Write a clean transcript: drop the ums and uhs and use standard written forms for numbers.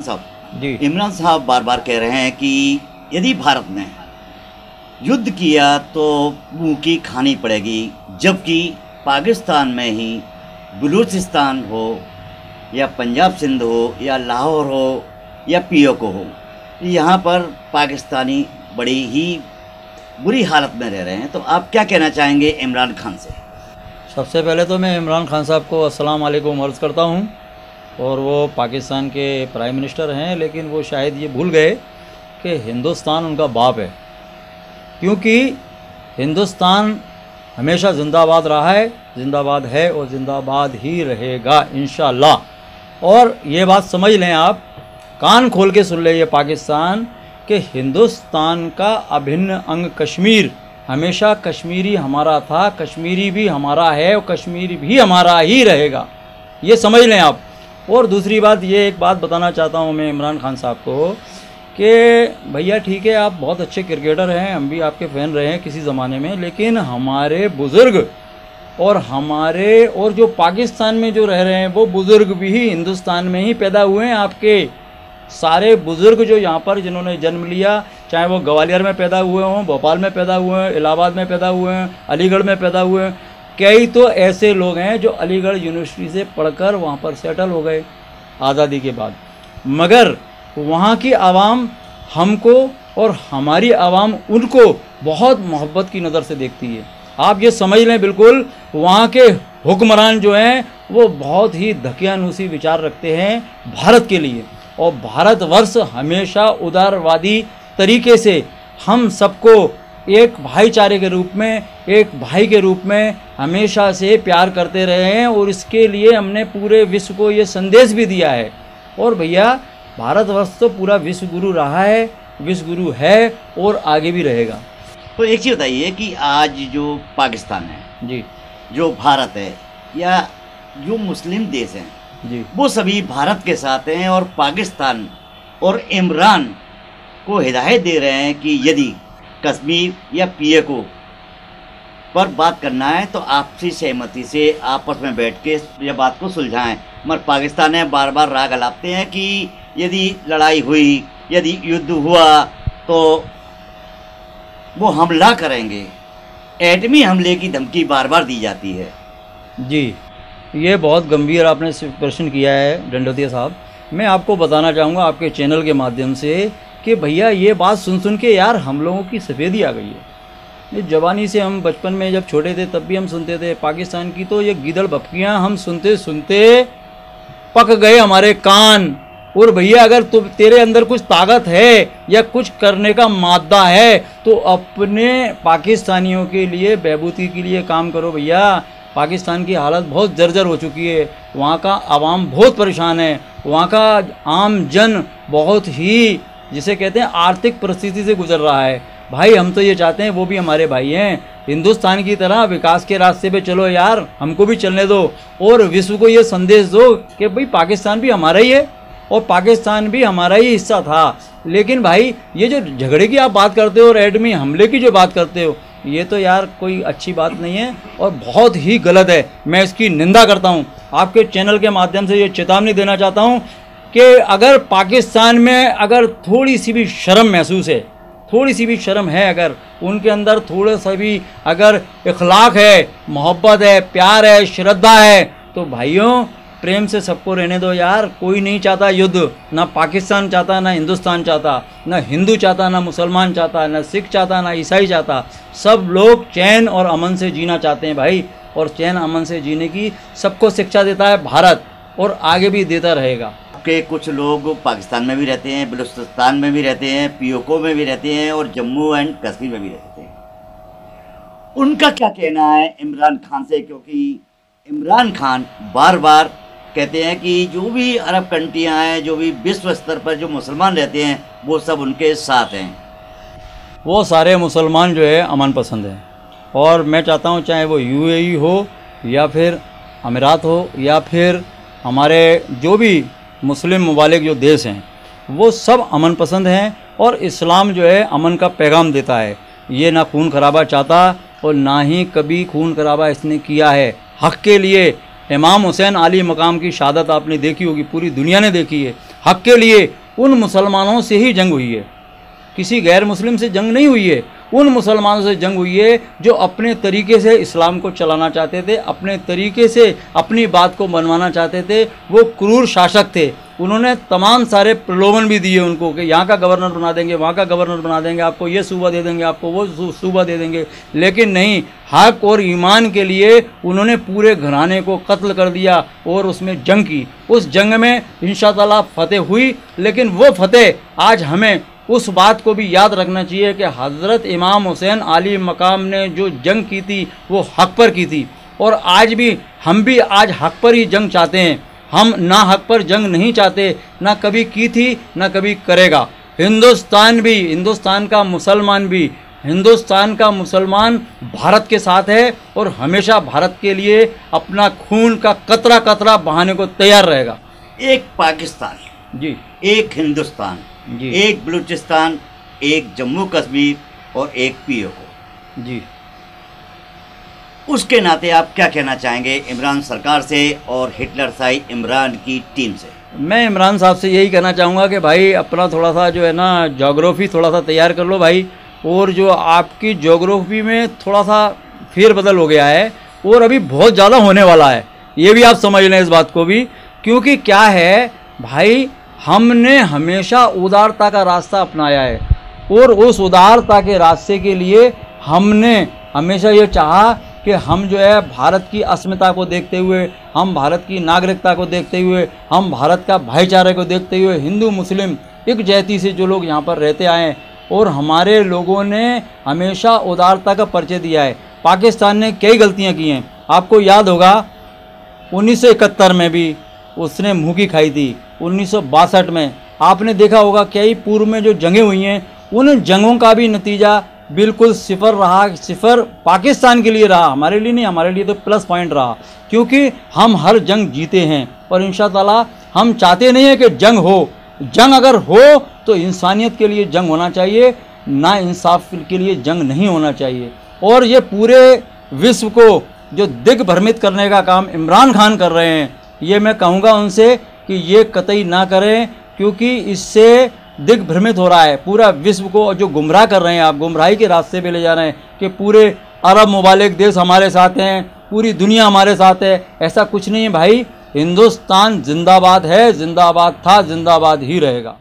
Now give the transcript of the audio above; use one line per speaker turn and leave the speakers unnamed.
साहब
जी।
इमरान साहब बार बार कह रहे हैं कि यदि भारत ने युद्ध किया तो मुंह की खानी पड़ेगी, जबकि पाकिस्तान में ही बलूचिस्तान हो या पंजाब सिंध हो या लाहौर हो या पीओके हो, यहाँ पर पाकिस्तानी बड़ी ही बुरी हालत में रह रहे हैं। तो आप क्या कहना चाहेंगे इमरान खान से?
सबसे पहले तो मैं इमरान खान साहब को अस्सलाम वालेकुम अर्ज़ करता हूँ। और वो पाकिस्तान के प्राइम मिनिस्टर हैं, लेकिन वो शायद ये भूल गए कि हिंदुस्तान उनका बाप है, क्योंकि हिंदुस्तान हमेशा जिंदाबाद रहा है, जिंदाबाद है और जिंदाबाद ही रहेगा इंशाअल्लाह। और ये बात समझ लें, आप कान खोल के सुन लें, ये पाकिस्तान कि हिंदुस्तान का अभिन्न अंग कश्मीर, हमेशा कश्मीरी हमारा था, कश्मीरी भी हमारा है और कश्मीर भी हमारा ही रहेगा, ये समझ लें आप। और दूसरी बात, ये एक बात बताना चाहता हूँ मैं इमरान खान साहब को कि भैया ठीक है, आप बहुत अच्छे क्रिकेटर हैं, हम भी आपके फ़ैन रहे हैं किसी ज़माने में, लेकिन हमारे बुज़ुर्ग और जो पाकिस्तान में जो रह रहे हैं वो बुज़ुर्ग भी हिंदुस्तान में ही पैदा हुए हैं। आपके सारे बुज़ुर्ग जो यहाँ पर जिन्होंने जन्म लिया, चाहे वो ग्वालियर में पैदा हुए हों, भोपाल में पैदा हुए हैं, इलाहाबाद में पैदा हुए हैं, अलीगढ़ में पैदा हुए हैं, कई तो ऐसे लोग हैं जो अलीगढ़ यूनिवर्सिटी से पढ़कर वहाँ पर सेटल हो गए आज़ादी के बाद, मगर वहाँ की आवाम हमको और हमारी आवाम उनको बहुत मोहब्बत की नज़र से देखती है। आप ये समझ लें, बिल्कुल वहाँ के हुक्मरान जो हैं वो बहुत ही धकियानूसी विचार रखते हैं भारत के लिए, और भारतवर्ष हमेशा उदारवादी तरीके से हम सबको एक भाईचारे के रूप में, एक भाई के रूप में हमेशा से प्यार करते रहे हैं, और इसके लिए हमने पूरे विश्व को ये संदेश भी दिया है। और भैया भारतवर्ष तो पूरा विश्व गुरु रहा है, विश्व गुरु है और आगे भी रहेगा।
तो एक चीज़ बताइए कि आज जो पाकिस्तान है
जी,
जो भारत है या जो मुस्लिम देश हैं
जी,
वो सभी भारत के साथ हैं, और पाकिस्तान और इमरान को हिदायत दे रहे हैं कि यदि कश्मीर या पीओके पर बात करना है तो आपसी सहमति से आपस में बैठ के यह बात को सुलझाएं। मगर पाकिस्तान ने बार बार राग अलापते हैं कि यदि लड़ाई हुई, यदि युद्ध हुआ तो वो हमला करेंगे, एटमी हमले की धमकी बार बार दी जाती है।
जी, ये बहुत गंभीर आपने प्रश्न किया है डंडोतिया साहब। मैं आपको बताना चाहूँगा आपके चैनल के माध्यम से कि भैया ये बात सुन के यार हम लोगों की सफ़ेदी आ गई है। ये जवानी से, हम बचपन में जब छोटे थे तब भी हम सुनते थे पाकिस्तान की, तो ये गीदड़ बकरियाँ हम सुनते सुनते पक गए हमारे कान। और भैया अगर तेरे अंदर कुछ ताकत है या कुछ करने का मादा है तो अपने पाकिस्तानियों के लिए, बहबूदी के लिए काम करो भैया। पाकिस्तान की हालत बहुत जर्जर हो चुकी है, वहाँ का आवाम बहुत परेशान है, वहाँ का आम जन बहुत ही, जिसे कहते हैं, आर्थिक परिस्थिति से गुजर रहा है। भाई हम तो ये चाहते हैं वो भी हमारे भाई हैं, हिंदुस्तान की तरह विकास के रास्ते पे चलो यार, हमको भी चलने दो, और विश्व को ये संदेश दो कि भाई पाकिस्तान भी हमारा ही है और पाकिस्तान भी हमारा ही हिस्सा था। लेकिन भाई ये जो झगड़े की आप बात करते हो और एटमी हमले की जो बात करते हो, ये तो यार कोई अच्छी बात नहीं है और बहुत ही गलत है। मैं इसकी निंदा करता हूँ। आपके चैनल के माध्यम से ये चेतावनी देना चाहता हूँ कि अगर पाकिस्तान में अगर थोड़ी सी भी शर्म महसूस है, थोड़ी सी भी शर्म है, अगर उनके अंदर थोड़ा सा भी अगर इखलाक है, मोहब्बत है, प्यार है, श्रद्धा है, तो भाइयों प्रेम से सबको रहने दो यार। कोई नहीं चाहता युद्ध, ना पाकिस्तान चाहता, ना हिंदुस्तान चाहता, ना हिंदू चाहता, ना मुसलमान चाहता, ना सिख चाहता, ना ईसाई चाहता। सब लोग चैन और अमन से जीना चाहते हैं भाई, और चैन अमन से जीने की सबको शिक्षा देता है भारत, और आगे भी देता रहेगा।
के कुछ लोग पाकिस्तान में भी रहते हैं, बलूचिस्तान में भी रहते हैं, पीओके में भी रहते हैं और जम्मू एंड कश्मीर में भी रहते हैं। उनका क्या कहना है इमरान खान से? क्योंकि इमरान खान बार बार कहते हैं कि जो भी अरब कंट्रियां हैं, जो भी विश्व स्तर पर जो मुसलमान रहते हैं, वो सब उनके साथ हैं।
वो सारे मुसलमान जो है अमन पसंद हैं, और मैं चाहता हूँ चाहे वो यूएई हो या फिर अमीरात हो या फिर हमारे जो भी मुस्लिम ममालिक जो देश हैं, वो सब अमन पसंद हैं। और इस्लाम जो है अमन का पैगाम देता है। ये ना खून खराबा चाहता और ना ही कभी खून खराबा इसने किया है। हक़ के लिए इमाम हुसैन आली मकाम की शहादत आपने देखी होगी, पूरी दुनिया ने देखी है। हक के लिए उन मुसलमानों से ही जंग हुई है, किसी गैर मुस्लिम से जंग नहीं हुई है। उन मुसलमानों से जंग हुई है जो अपने तरीके से इस्लाम को चलाना चाहते थे, अपने तरीके से अपनी बात को मनवाना चाहते थे। वो क्रूर शासक थे, उन्होंने तमाम सारे प्रलोभन भी दिए उनको कि यहाँ का गवर्नर बना देंगे, वहाँ का गवर्नर बना देंगे, आपको ये सूबा दे देंगे, आपको वो सूबा दे देंगे। लेकिन नहीं, हक और ईमान के लिए उन्होंने पूरे घराने को कत्ल कर दिया और उसमें जंग की। उस जंग में इंशाअल्लाह फतेह हुई। लेकिन वो फतेह आज हमें उस बात को भी याद रखना चाहिए कि हज़रत इमाम हुसैन आली मकाम ने जो जंग की थी वो हक पर की थी। और आज भी हम भी आज हक पर ही जंग चाहते हैं, हम ना हक पर जंग नहीं चाहते, ना कभी की थी ना कभी करेगा। हिंदुस्तान भी, हिंदुस्तान का मुसलमान भी, हिंदुस्तान का मुसलमान भारत के साथ है और हमेशा भारत के लिए अपना खून का कतरा कतरा बहाने को तैयार रहेगा।
एक पाकिस्तान
जी,
एक हिंदुस्तान
जी,
एक बलूचिस्तान, एक जम्मू कश्मीर और एक पीओके।
जी।
उसके नाते आप क्या कहना चाहेंगे इमरान सरकार से और हिटलर शाही इमरान की टीम से?
मैं इमरान साहब से यही कहना चाहूँगा कि भाई अपना थोड़ा सा जो है ना जोग्राफ़ी थोड़ा सा तैयार कर लो भाई। और जो आपकी जोग्राफ़ी में थोड़ा सा फेरबदल हो गया है और अभी बहुत ज़्यादा होने वाला है, ये भी आप समझ लें इस बात को भी। क्योंकि क्या है भाई, हमने हमेशा उदारता का रास्ता अपनाया है और उस उदारता के रास्ते के लिए हमने हमेशा ये चाहा कि हम जो है भारत की अस्मिता को देखते हुए, हम भारत की नागरिकता को देखते हुए, हम भारत का भाईचारे को देखते हुए हिंदू मुस्लिम एक जैती से जो लोग यहाँ पर रहते आए हैं और हमारे लोगों ने हमेशा उदारता का परिचय दिया है। पाकिस्तान ने कई गलतियाँ की हैं, आपको याद होगा 1971 में भी उसने मुँह की खाई थी। 1962 में आपने देखा होगा कई पूर्व में जो जंगें हुई हैं, उन जंगों का भी नतीजा बिल्कुल सिफर रहा। सिफर पाकिस्तान के लिए रहा, हमारे लिए नहीं, हमारे लिए तो प्लस पॉइंट रहा, क्योंकि हम हर जंग जीते हैं। और इंशाअल्लाह हम चाहते नहीं है कि जंग हो। जंग अगर हो तो इंसानियत के लिए जंग होना चाहिए, ना इंसाफ के लिए जंग नहीं होना चाहिए। और ये पूरे विश्व को जो दिग्भ्रमित करने का काम इमरान खान कर रहे हैं, ये मैं कहूँगा उनसे कि ये कतई ना करें, क्योंकि इससे दिग्भ्रमित हो रहा है पूरा विश्व को। जो गुमराह कर रहे हैं आप, गुमराही के रास्ते पे ले जा रहे हैं कि पूरे अरब मुबालिक देश हमारे साथ हैं, पूरी दुनिया हमारे साथ है। ऐसा कुछ नहीं है भाई, हिंदुस्तान जिंदाबाद है, जिंदाबाद था, जिंदाबाद ही रहेगा।